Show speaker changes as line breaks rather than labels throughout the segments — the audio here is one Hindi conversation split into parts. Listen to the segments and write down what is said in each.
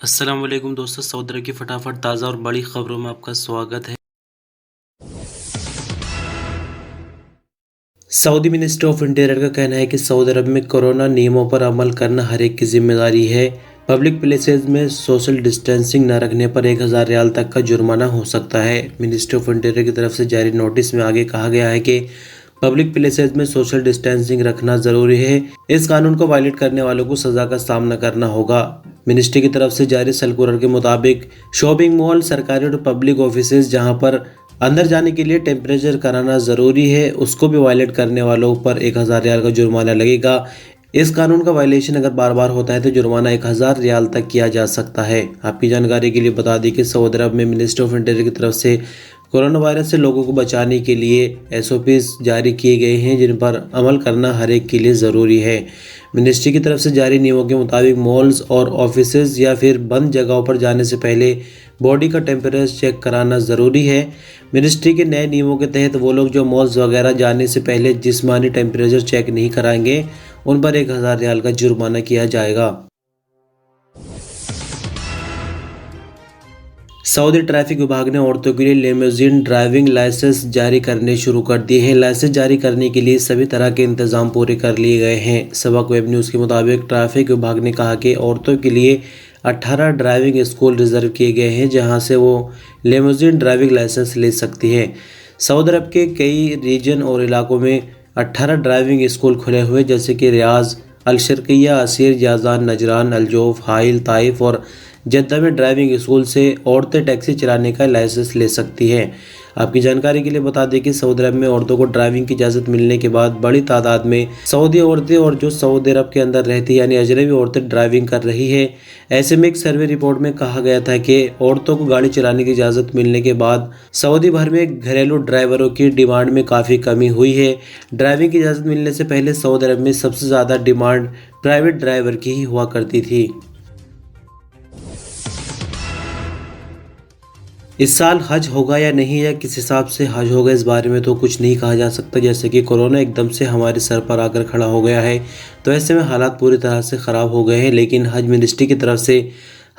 अस्सलाम वालेकुम दोस्तों, सऊदी अरब की फटाफट ताज़ा और बड़ी खबरों में आपका स्वागत है। सऊदी मिनिस्ट्री ऑफ इंटीरियर का कहना है कि सऊदी अरब में कोरोना नियमों पर अमल करना हर एक की जिम्मेदारी है। पब्लिक प्लेसेस में सोशल डिस्टेंसिंग न रखने पर 1000 रियाल तक का जुर्माना हो सकता है। मिनिस्ट्री ऑफ इंटीरियर की तरफ से जारी नोटिस में आगे कहा गया है कि पब्लिक प्लेसेस में सोशल डिस्टेंसिंग रखना जरूरी है। इस कानून को वायलेट करने वालों को सजा का सामना करना होगा। मिनिस्ट्री की तरफ से जारी सर्कुलर के मुताबिक शॉपिंग मॉल, सरकारी और पब्लिक ऑफिसेज जहां पर अंदर जाने के लिए टेम्परेचर कराना ज़रूरी है, उसको भी वायलेट करने वालों पर 1000 रियाल का जुर्माना लगेगा। इस कानून का वायलेशन अगर बार बार होता है तो जुर्माना 1000 रियाल तक किया जा सकता है। आपकी जानकारी के लिए बता दें कि सऊदी अरब में मिनिस्ट्री ऑफ इंटीरियर की तरफ से कोरोना वायरस से लोगों को बचाने के लिए एसओपीज जारी किए गए हैं, जिन पर अमल करना हर एक के लिए ज़रूरी है। मिनिस्ट्री की तरफ से जारी नियमों के मुताबिक मॉल्स और ऑफिसेज या फिर बंद जगहों पर जाने से पहले बॉडी का टेम्परेचर चेक कराना ज़रूरी है। मिनिस्ट्री के नए नियमों के तहत वो लोग जो मॉल्स वगैरह जाने से पहले जिस्मानी टेम्परेचर चेक नहीं कराएंगे, उन पर 1000 रियाल का जुर्माना किया जाएगा। सऊदी ट्रैफिक विभाग ने औरतों के लिए लिमोजिन ड्राइविंग लाइसेंस जारी करने शुरू कर दिए हैं। लाइसेंस जारी करने के लिए सभी तरह के इंतजाम पूरे कर लिए गए हैं। सबक वेब न्यूज़ के मुताबिक ट्रैफिक विभाग ने कहा कि औरतों के लिए 18 ड्राइविंग स्कूल रिजर्व किए गए हैं, जहां से वो लिमोजिन ड्राइविंग लाइसेंस ले सकती हैं। सऊदी अरब के कई रीजन और इलाकों में 18 ड्राइविंग स्कूल खुले हुए, जैसे कि रियाज, अलशर्किया, असीर, जाजान, नजरान, अलजोफ, हाइल, ताइफ और जद्दा में ड्राइविंग स्कूल से औरतें टैक्सी चलाने का लाइसेंस ले सकती हैं। आपकी जानकारी के लिए बता दें कि सऊदी अरब में औरतों को ड्राइविंग की इजाज़त मिलने के बाद बड़ी तादाद में सऊदी औरतें और जो सऊदी अरब के अंदर रहती यानी अजनबी औरतें ड्राइविंग कर रही है। ऐसे में एक सर्वे रिपोर्ट में कहा गया था कि औरतों को गाड़ी चलाने की इजाज़त मिलने के बाद सऊदी भर में घरेलू ड्राइवरों की डिमांड में काफ़ी कमी हुई है। ड्राइविंग की इजाज़त मिलने से पहले सऊदी अरब में सबसे ज़्यादा डिमांड प्राइवेट ड्राइवर की ही हुआ करती थी। इस साल हज होगा या नहीं, या किस हिसाब से हज होगा, इस बारे में तो कुछ नहीं कहा जा सकता। जैसे कि कोरोना एकदम से हमारे सर पर आकर खड़ा हो गया है, तो ऐसे में हालात पूरी तरह से ख़राब हो गए हैं। लेकिन हज मिनिस्ट्री की तरफ से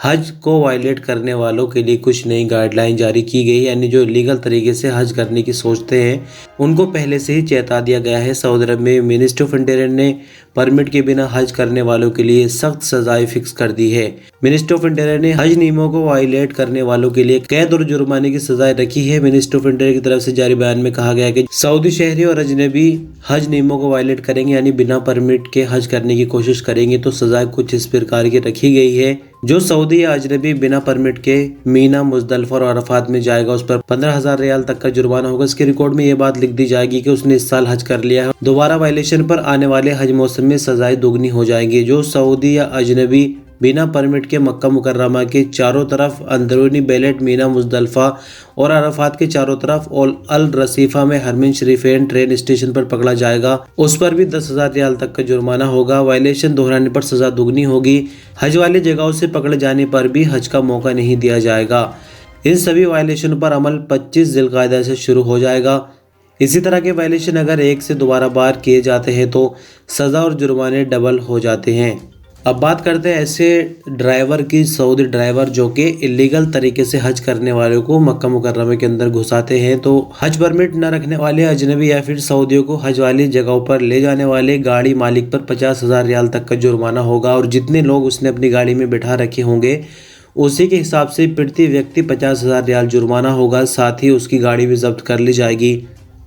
हज को वायलेट करने वालों के लिए कुछ नई गाइडलाइन जारी की गई, यानी जो लीगल तरीके से हज करने की सोचते हैं उनको पहले से ही चेता दिया गया है। सऊदी अरब में मिनिस्ट्री ऑफ इंटीरियर ने परमिट के बिना हज करने वालों के लिए सख्त सजाएं फिक्स कर दी है। मिनिस्ट्री ऑफ इंटीरियर ने हज नियमों को वायलेट करने वालों के लिए कैद और जुर्माने की सजाएं रखी है। मिनिस्ट्री ऑफ इंटीरियर की तरफ से जारी बयान में कहा गया है कि सऊदी शहरी और अजनबी हज नियमों को वायलेट करेंगे, यानी बिना परमिट के हज करने की कोशिश करेंगे, तो सजाएं कुछ इस प्रकार की रखी गई है। जो सऊदी या अजनबी बिना परमिट के मीना, मुजदलफा और अरफात में जाएगा, उस पर 15,000 रियाल तक का जुर्माना होगा। इसके रिकॉर्ड में ये बात लिख दी जाएगी कि उसने इस साल हज कर लिया है। दोबारा वायलेशन पर आने वाले हज मौसम में सजाएं दोगुनी हो जाएंगी। जो सऊदी या अजनबी बिना परमिट के मक्का मुकर्रमा के चारों तरफ, अंदरूनी बेलेट, मीना, मुजदलफा और अरफात के चारों तरफ और अल रसीफा में हरमीन शरीफेन ट्रेन स्टेशन पर पकड़ा जाएगा, उस पर भी 10,000 रियाल तक का जुर्माना होगा। वायलेशन दोहराने पर सजा दुगनी होगी। हज वाली जगहों से पकड़े जाने पर भी हज का मौका नहीं दिया जाएगा। इन सभी वायलेशन पर अमल 25 ज़िलक़ादा से शुरू हो जाएगा। इसी तरह के वायलेशन अगर एक से दोबारा बार किए जाते हैं तो सज़ा और जुर्माने डबल हो जाते हैं। अब बात करते हैं ऐसे ड्राइवर की। सऊदी ड्राइवर जो कि इलीगल तरीके से हज करने वालों को मक्का मुकर्रमा के अंदर घुसाते हैं, तो हज परमिट न रखने वाले अजनबी या फिर सऊदियों को हज वाली जगहों पर ले जाने वाले गाड़ी मालिक पर 50,000 रियाल तक का जुर्माना होगा, और जितने लोग उसने अपनी गाड़ी में बिठा रखे होंगे उसी के हिसाब से प्रति व्यक्ति 50,000 रियाल जुर्माना होगा। साथ ही उसकी गाड़ी भी जब्त कर ली जाएगी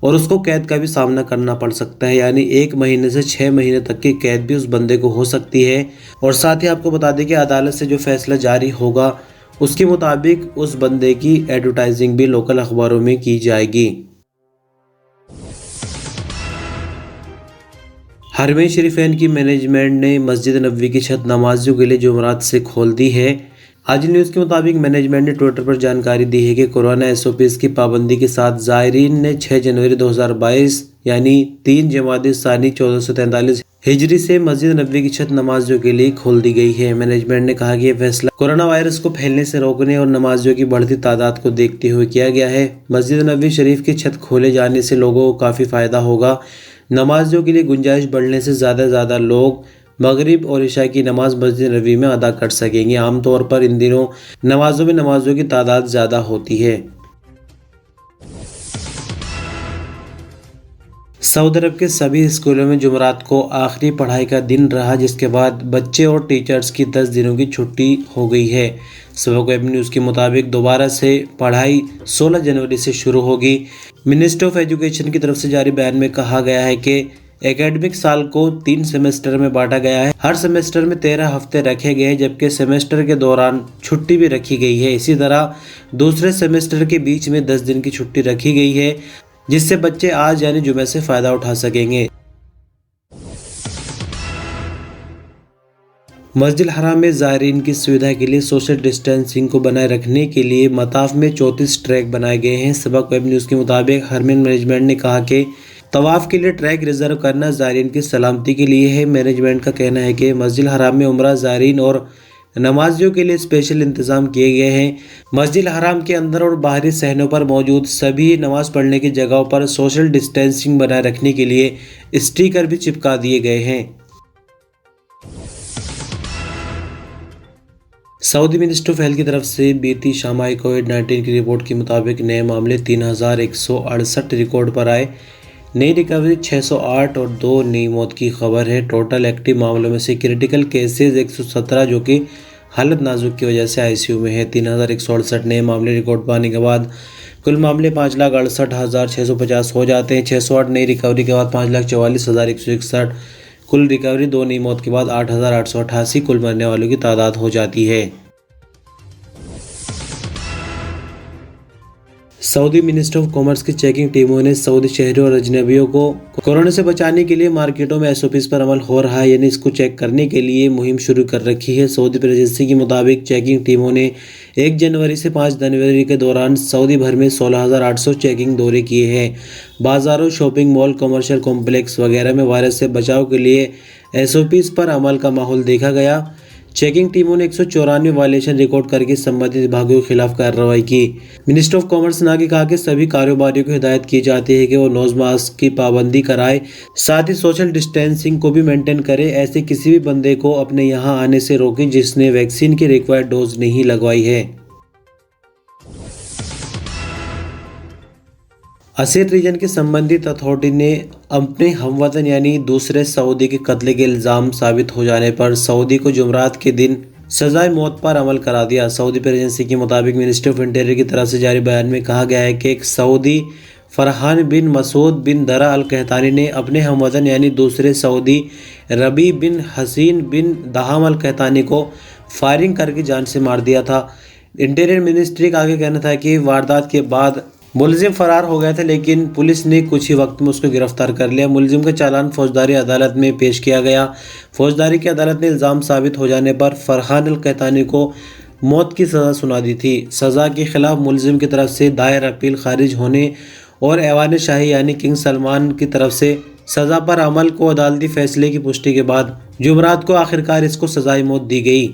और उसको कैद का भी सामना करना पड़ सकता है, यानी 1 महीने से 6 महीने तक की कैद भी उस बंदे को हो सकती है। और साथ ही आपको बता दें कि अदालत से जो फैसला जारी होगा उसके मुताबिक उस बंदे की एडवर्टाइजिंग भी लोकल अखबारों में की जाएगी। हरमीन शरीफैन की मैनेजमेंट ने मस्जिद नबवी की छत नमाजियों के लिए जुमेरात से खोल दी है। आज न्यूज़ के मुताबिक मैनेजमेंट ने ट्विटर पर जानकारी दी है कि कोरोना एसओपीज की पाबंदी के साथ ज़ायरीन ने 6 जनवरी 2022 यानी 3 जमादी सानी 1443 हिजरी से मस्जिद नबवी की छत नमाजियों के लिए खोल दी गई है। मैनेजमेंट ने कहा कि यह फैसला कोरोना वायरस को फैलने से रोकने और नमाजियों की बढ़ती तादाद को देखते हुए किया गया है। मस्जिद नबवी शरीफ की छत खोले जाने से लोगों को काफ़ी फ़ायदा होगा। नमाजियों के लिए गुंजाइश बढ़ने से ज़्यादा लोग मगरिब और इशा की नमाज मस्जिद नबवी में अदा कर सकेंगे। आमतौर पर इन दिनों नमाजों की तादाद ज़्यादा होती है। सऊदी अरब के सभी स्कूलों में जुमेरात को आखिरी पढ़ाई का दिन रहा, जिसके बाद बच्चे और टीचर्स की 10 दिनों की छुट्टी हो गई है। सबक वेब न्यूज़ के मुताबिक दोबारा से पढ़ाई 16 जनवरी से शुरू होगी। मिनिस्ट्री ऑफ एजुकेशन की तरफ से जारी बयान में कहा गया है कि एकेडमिक साल को 3 सेमेस्टर में बांटा गया है। हर सेमेस्टर में 13 हफ्ते रखे गए हैं, जबकि सेमेस्टर के दौरान छुट्टी भी रखी गई है। इसी तरह दूसरे सेमेस्टर के बीच में 10 दिन की छुट्टी रखी गई है, जिससे बच्चे आज यानी जुमे से फ़ायदा उठा सकेंगे। मस्जिद हराम में ज़ायरीन की सुविधा के लिए सोशल डिस्टेंसिंग को बनाए रखने के लिए मताफ में 34 ट्रैक बनाए गए हैं। सबक वेब न्यूज़ के मुताबिक हरमैन मैनेजमेंट ने कहा कि तवाफ़ के लिए ट्रैक रिजर्व करना ज़ायरीन की सलामती के लिए है। मैनेजमेंट का कहना है कि मस्जिद हराम में उम्रा ज़ायरीन और नमाजियों के लिए स्पेशल इंतज़ाम किए गए हैं। मस्जिद हराम के अंदर और बाहरी सहनों पर मौजूद सभी नमाज पढ़ने की जगहों पर सोशल डिस्टेंसिंग बनाए रखने के लिए स्टिकर भी चिपका दिए गए हैं। सऊदी मिनिस्ट्री ऑफ हेल्थ की तरफ से बीती शाम आई कोविड-19 की रिपोर्ट के मुताबिक नए मामले 3168 रिकॉर्ड पर आए। नई रिकवरी 608 और 2 नई मौत की खबर है। टोटल एक्टिव मामलों में से क्रिटिकल केसेस 117 जो कि हालत नाजुक की वजह से आईसीयू में है। 3168 नए मामले रिकॉर्ड पाने के बाद कुल मामले 5,68,650 हो जाते हैं। 608 नई रिकवरी के बाद 5,44,161 कुल रिकवरी, 2 नई मौत के बाद 8,888 कुल मरने वालों की तादाद हो जाती है। सऊदी मिनिस्ट्री ऑफ कॉमर्स की चेकिंग टीमों ने सऊदी शहरियों और अजनबियों को कोरोना से बचाने के लिए मार्केटों में एसओपीज पर अमल हो रहा है, यानी इसको चेक करने के लिए मुहिम शुरू कर रखी है। सऊदी प्रेस एजेंसी के मुताबिक चेकिंग टीमों ने 1 जनवरी से 5 जनवरी के दौरान सऊदी भर में 16,800 चेकिंग दौरे किए हैं। बाजारों, शॉपिंग मॉल, कमर्शियल कॉम्प्लेक्स वगैरह में वायरस से बचाव के लिए एसओपीज पर अमल का माहौल देखा गया। चेकिंग टीमों ने 194 वायलेशन रिकॉर्ड करके संबंधित विभागों के खिलाफ कार्रवाई की। मिनिस्टर ऑफ कॉमर्स ने आगे कहा कि सभी कारोबारियों को हिदायत की जाती है कि वो नोज मास्क की पाबंदी कराए, साथ ही सोशल डिस्टेंसिंग को भी मेंटेन करे। ऐसे किसी भी बंदे को अपने यहाँ आने से रोकें जिसने वैक्सीन की रिक्वायर्ड डोज नहीं लगवाई है। असीर रीजन के संबंधित अथॉरिटी ने अपने हमवतन यानी दूसरे सऊदी के कत्ल के इल्ज़ाम साबित हो जाने पर सऊदी को जुमरात के दिन सजाए मौत पर अमल करा दिया। सऊदी प्रेस एजेंसी के मुताबिक मिनिस्ट्री ऑफ इंटीरियर की तरफ से जारी बयान में कहा गया है कि एक सऊदी फरहान बिन मसूद बिन दरा अल कहतानी ने अपने हमवतन यानी दूसरे सऊदी रबी बिन हसीन बिन दहाम अल कहतानी को फायरिंग करके जान से मार दिया था। इंटीरियर मिनिस्ट्री का आगे कहना था कि वारदात के बाद मुलजिम फरार हो गए थे, लेकिन पुलिस ने कुछ ही वक्त में उसको गिरफ्तार कर लिया। मुलजिम का चालान फौजदारी अदालत में पेश किया गया। फौजदारी की अदालत ने इल्ज़ाम साबित हो जाने पर फरहान अल कहतानी को मौत की सज़ा सुना दी थी। सज़ा के खिलाफ मुलजिम की तरफ से दायर अपील खारिज होने और ऐवान शाही यानी किंग सलमान की तरफ से सज़ा पर अमल को अदालती फैसले की पुष्टि के बाद जुमरात को आखिरकार इसको सजाए मौत दी गई।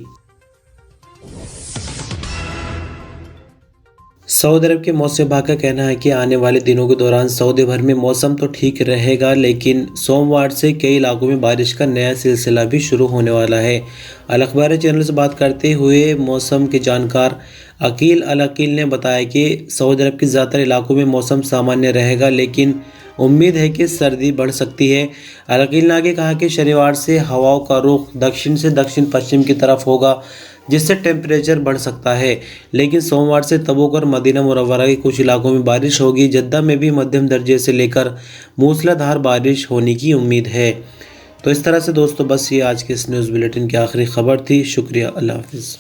सऊदी अरब के मौसम विभाग का कहना है कि आने वाले दिनों के दौरान सऊदी भर में मौसम तो ठीक रहेगा, लेकिन सोमवार से कई इलाकों में बारिश का नया सिलसिला भी शुरू होने वाला है। अल अखबार चैनल से बात करते हुए मौसम के जानकार अकील अल अकील ने बताया कि सऊदी अरब के ज़्यादातर इलाकों में मौसम सामान्य रहेगा, लेकिन उम्मीद है कि सर्दी बढ़ सकती है। अल अकील ने आगे कहा कि शनिवार से हवाओं का रुख दक्षिण से दक्षिण पश्चिम की तरफ होगा, जिससे टेम्परेचर बढ़ सकता है, लेकिन सोमवार से तबूक और मदीना मुनव्वरा के कुछ इलाकों में बारिश होगी। जद्दा में भी मध्यम दर्जे से लेकर मूसलाधार बारिश होने की उम्मीद है। तो इस तरह से दोस्तों बस ये आज के इस न्यूज़ बुलेटिन की आखिरी खबर थी। शुक्रिया, अल्लाह हाफिज़।